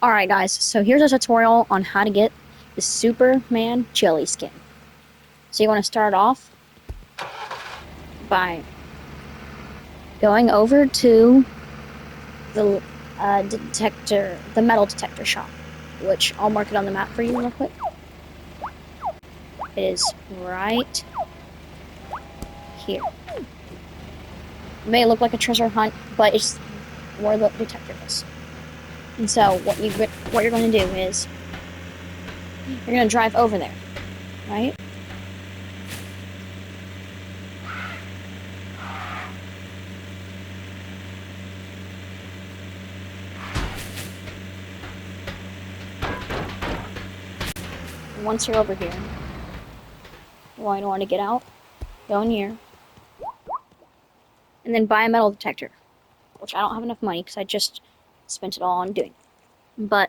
Alright guys, so here's a tutorial on how to get the Superman jelly skin. So you want to start off by going over to the the metal detector shop, which I'll mark it on the map for you real quick. It is right here. It may look like a treasure hunt, but it's where the detector is. And so what you're going to do is you're going to drive over there, right? Once you're over here, you want to get out, go in here, and then buy a metal detector, which I don't have enough money because I just spent it all on doing. But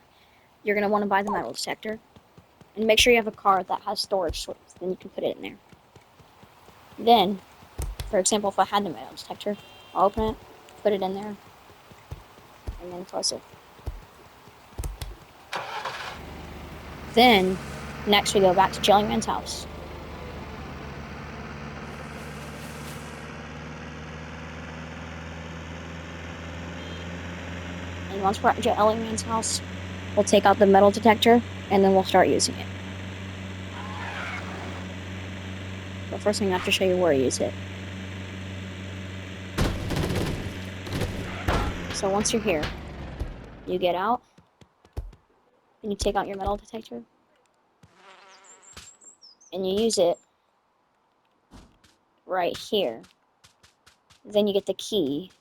you're going to want to buy the metal detector, and make sure you have a car that has storage so then you can put it in there. Then, for example, if I had the metal detector, I'll open it, put it in there, and then close it. Then, next we go back to Jellyman's house. And once we're at Jellyman's house, we'll take out the metal detector, and then we'll start using it. But first thing I have to show you where to use it. So once you're here, you get out, and you take out your metal detector, and you use it right here. Then you get the key,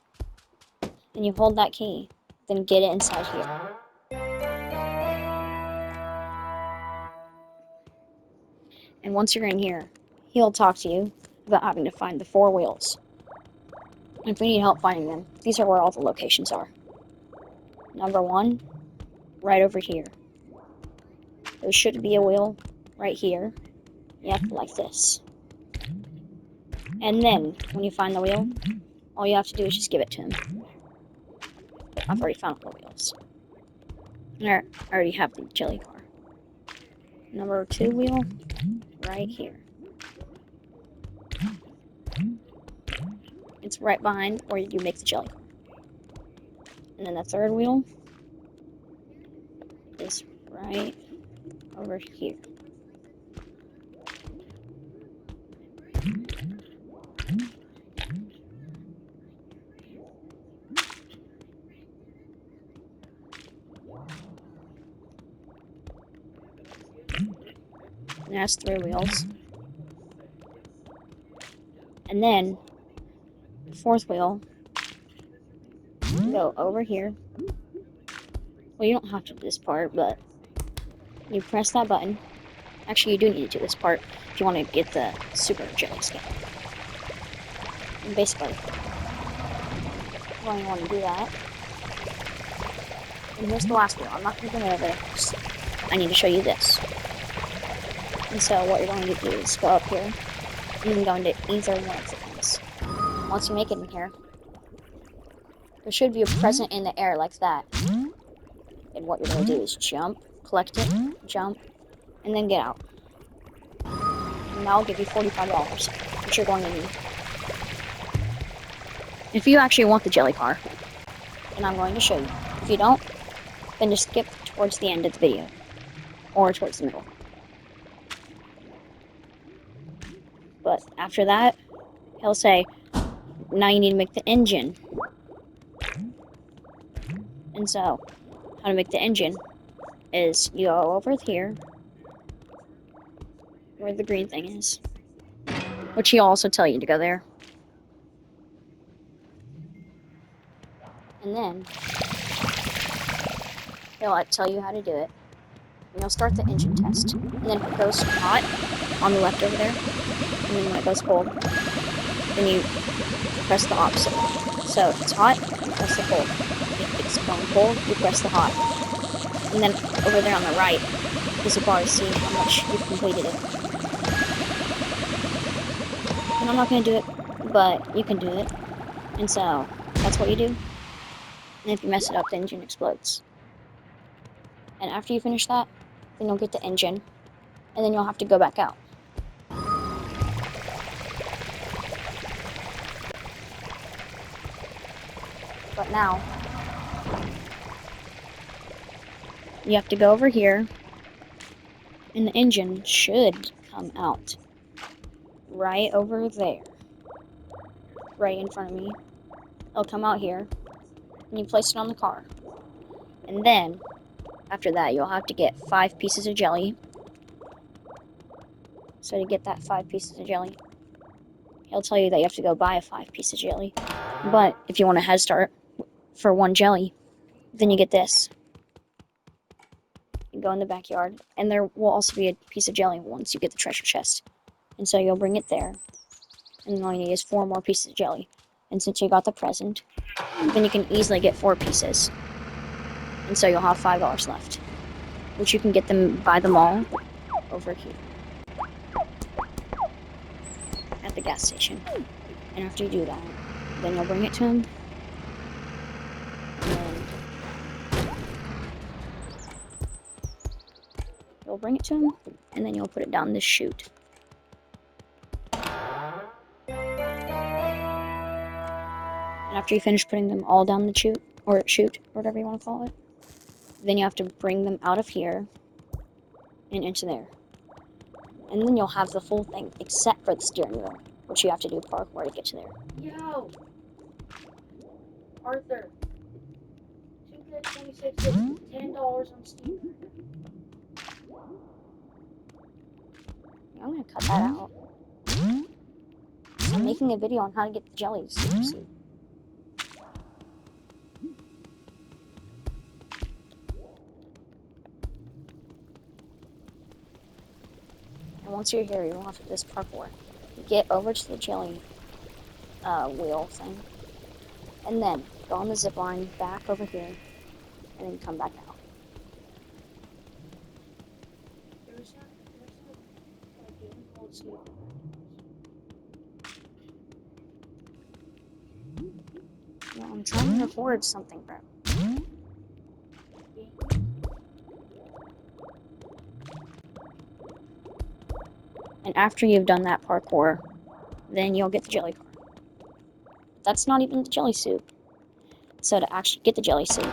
and you hold that key, then get it inside here. And once you're in here, he'll talk to you about having to find the 4 wheels. And if we need help finding them, these are where all the locations are. Number 1, right over here. There should be a wheel right here. Yep, like this. And then, when you find the wheel, all you have to do is just give it to him. I've already found the wheels. And I already have the jelly car. Number 2 wheel, right here. It's right behind where you make the jelly car. And then the 3rd wheel is right over here. And that's 3 wheels. And then, the 4th wheel, go over here. Well, you don't have to do this part, but you press that button. Actually, you do need to do this part if you want to get the super jelly skin. And basically, you only want to do that. And here's the last wheel. I'm not going to go over it. I need to show you this. And so what you're going to do is go up here. You can go into either one of the things. Once you make it in here, there should be a present in the air like that. And what you're going to do is jump, collect it, jump, and then get out. And that'll give you $45, which you're going to need. If you actually want the jelly car, and I'm going to show you. If you don't, then just skip towards the end of the video. Or towards the middle. But after that, he'll say, now you need to make the engine. And so, how to make the engine is you go over here, where the green thing is, which he'll also tell you to go there. And then, he'll tell you how to do it. And you'll start the engine test. And then if it goes hot, on the left over there, and then when it goes cold, then you press the opposite. So if it's hot, you press the cold. If it's going cold, you press the hot. And then over there on the right is a bar to see how much you've completed it. And I'm not going to do it, but you can do it. And so, that's what you do. And if you mess it up, the engine explodes. And after you finish that, then you'll get the engine, and then you'll have to go back out. But now, you have to go over here, and the engine should come out right over there, right in front of me. It'll come out here, and you place it on the car. And then, after that, you'll have to get 5 pieces of jelly. So to get that 5 pieces of jelly, he'll tell you that you have to go buy a 5 piece of jelly. But if you want a head start for 1 jelly, then you get this. You go in the backyard, and there will also be a piece of jelly once you get the treasure chest. And so you'll bring it there, and then all you need is 4 more pieces of jelly. And since you got the present, then you can easily get 4 pieces. And so you'll have $5 left, which you can get them by the mall over here at the gas station. And after you do that, then you'll bring it to him. And then you'll bring it to him, and then you'll put it down this chute. And after you finish putting them all down the chute, or whatever you want to call it, then you have to bring them out of here and into there. And then you'll have the full thing, except for the steering wheel, which you have to do parkour to get to there. Yo! Arthur. 2K26 is $10 on Steam. I'm gonna cut that out. I'm making a video on how to get the jellies. You see. And once you're here, you'll have to do this parkour. Get over to the jelly wheel thing, and then go on the zip line back over here, and then come back out. There's a game called Sleep. No, I'm trying to record something, bro. And after you've done that parkour, then you'll get the jelly car. That's not even the jelly suit. So to actually get the jelly suit,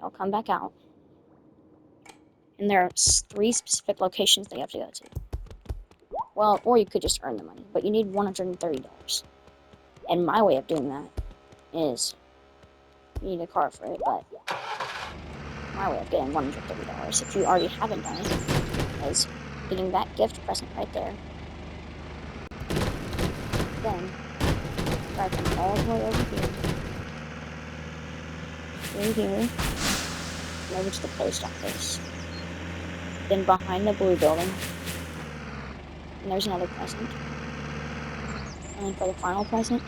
you'll come back out. And there are 3 specific locations that you have to go to. Well, or you could just earn the money, but you need $130. And my way of doing that is, you need a car for it, but my way of getting $130, if you already haven't done it, is getting that gift present right there. Then, drive them all the way over here. Through here. And over to the post office. Then behind the blue building. And there's another present. And then for the final present,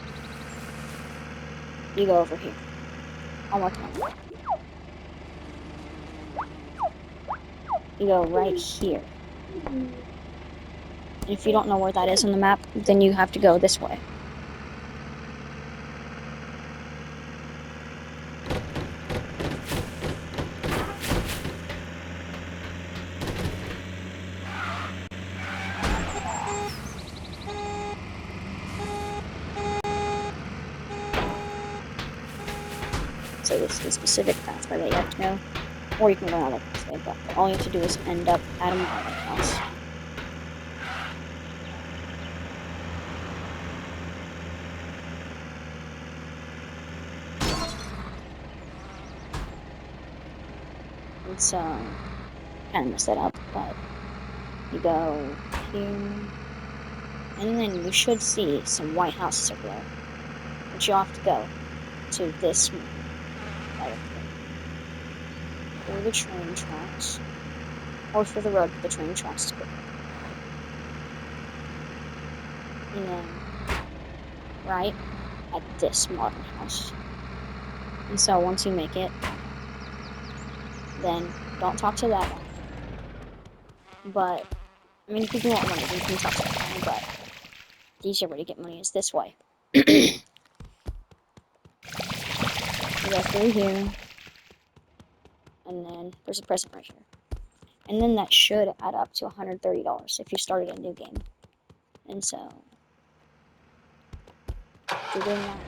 you go over here. I'm working on it. You go right here. And if you don't know where that is on the map, then you have to go this way. So this is the specific pathway that you have to go. Or you can go another pathway, but all you have to do is end up at a market house. It's kind of messed that up, but you go here, and then you should see some white houses over there. But you'll have to go to this one right up here. Or the train tracks, or for the road, but the train tracks is quicker. And then right at this modern house. And so once you make it, then don't talk to that guy. But, I mean, if you want money, you can talk to that guy, but the easier way to get money is this way. You go through here, and then there's a present right here. And then that should add up to $130 if you started a new game. And so, if you're doing that,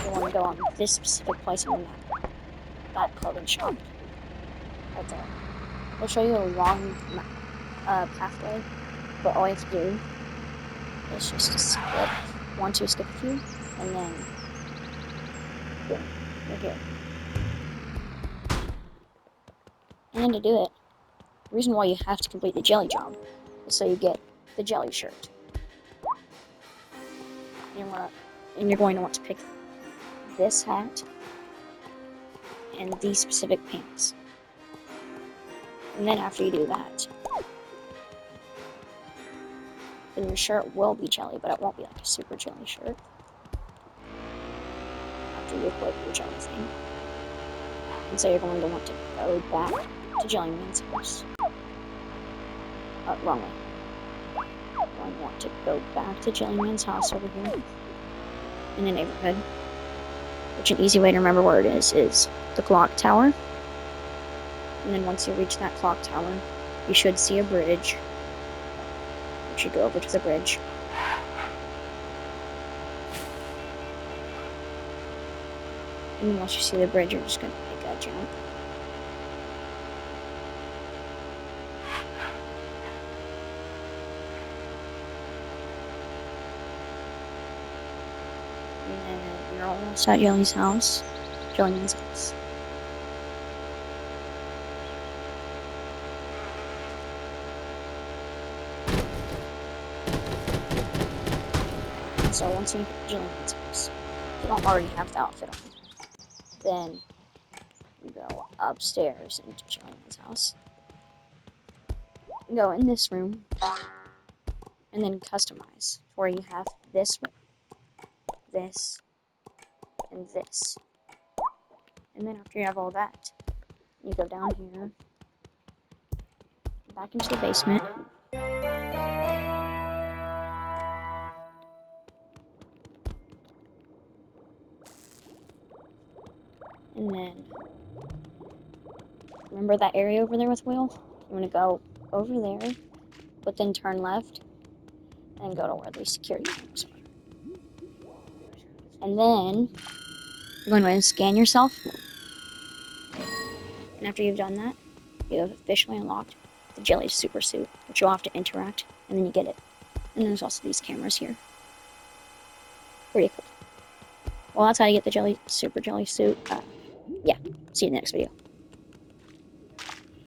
you want to go on this specific place on the map. That clothing shop. Right there. It'll show you a long pathway, but all you have to do is just to skip, skip a few, and then boom, you're here. And then to do it, the reason why you have to complete the jelly job is so you get the jelly shirt. And you're going to want to pick this hat and these specific pants. And then after you do that, then your shirt will be jelly, but it won't be like a super jelly shirt. After you equip your jelly thing. And so you're going to want to go back to Jellyman's house. Wrong way. You're going to want to go back to Jellyman's house over here in the neighborhood. Which an easy way to remember where it is the clock tower. And then once you reach that clock tower, you should see a bridge. You should go over to the bridge. And then once you see the bridge, you're just going to make a jump. And then you're almost at Jellyman's house. So once you hit Jellyman's house, if you don't already have the outfit on, then you go upstairs into Jellyman's house. Go in this room, and then customize, where you have this, this, and this. And then after you have all that, you go down here, back into the basement. And then, remember that area over there with Will? You want to go over there, but then turn left, and go to where the security cameras are. And then, you're going to scan yourself. And after you've done that, you have officially unlocked the Jelly Super Suit, which you'll have to interact, and then you get it. And there's also these cameras here. Pretty cool. Well, that's how you get the Super Jelly Suit. Yeah, see you in the next video.